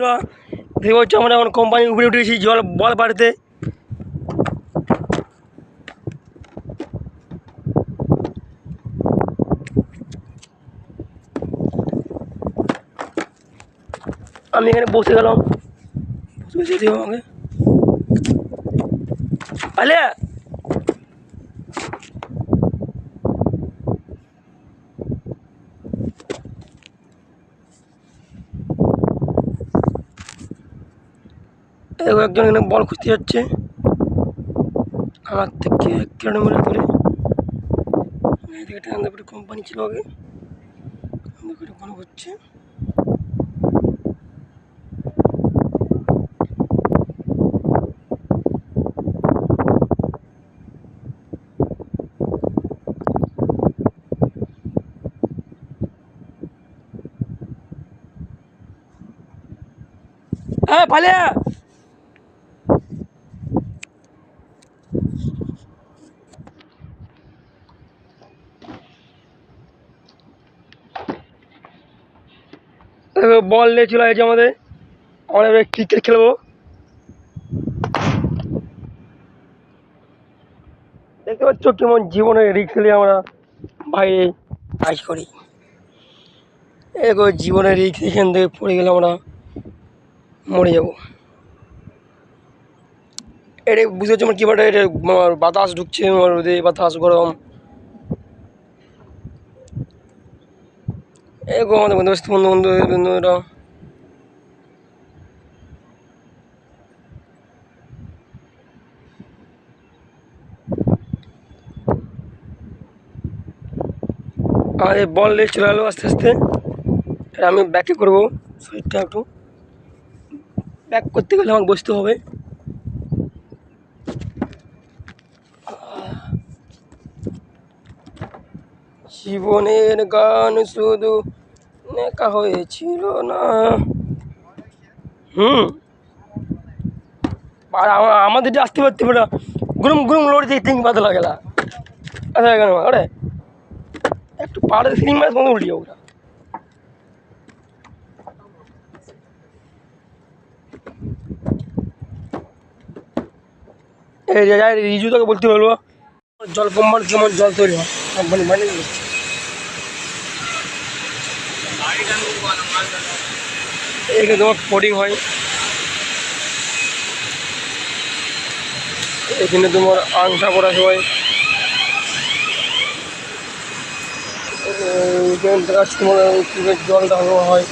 বন্ধুরা দেখতে পাচ্ছি আমরা এখন কোম্পানির উপরে উঠে গেছি জল বল বাড়িতে। আমি এখানে বসে গেলাম, বসে দিও আমাকে আলে একজন এখানে বল খুঁজতে যাচ্ছে আমার থেকে 1 কিলোমিটার দূরে। এদিকে আন্দাপুরে কোম্পানি ছিল আগে, আন্দাপুরে বল হচ্ছে। হ্যাঁ পালিয়া বল নিয়ে চলে গেছে আমাদের। আমরা এবার ক্রিকেট খেলবো। দেখতে পাচ্ছ কেমন জীবনের রিস্ক নিয়ে আমরা বাইরে কাজ করি। এরকম জীবনের রিস্ক, এখান থেকে পড়ে গেলে আমরা মরে যাবো। এটা বুঝতে পারছি আমার কীভাবে এটা আমার বাতাস ঢুকছে, আমার রোদে বাতাস গরম। এরকম আমাদের বন্ধুরা আমাদের বল নিয়ে চলে গেলো আস্তে আস্তে। আমি ব্যাকে করবো, শরীরটা একটু ব্যাক করতে গেলে আমাকে বসতে হবে। জীবনের গান শুধু নেকা হয়েছিল না। আর আমাদের যে আসতে পারতে পারে গুরুম গুরুম লড়ে যে তিন বাদলা গেলা আচ্ছা কেন ওরে একটু পাড়ে সিলিং মাছ মতো উল্টি ওরা। এই জায়গায় রিজু তোকে বলতে বলবো জল কম্বার কেমন জল তৈরি হয় কোম্পানি বানিয়ে দিচ্ছে। এখানে তোমার কোডিং হয়, এখানে তোমার আংটা করা হয়, এখানে তোমার জল ঢালানো হয়।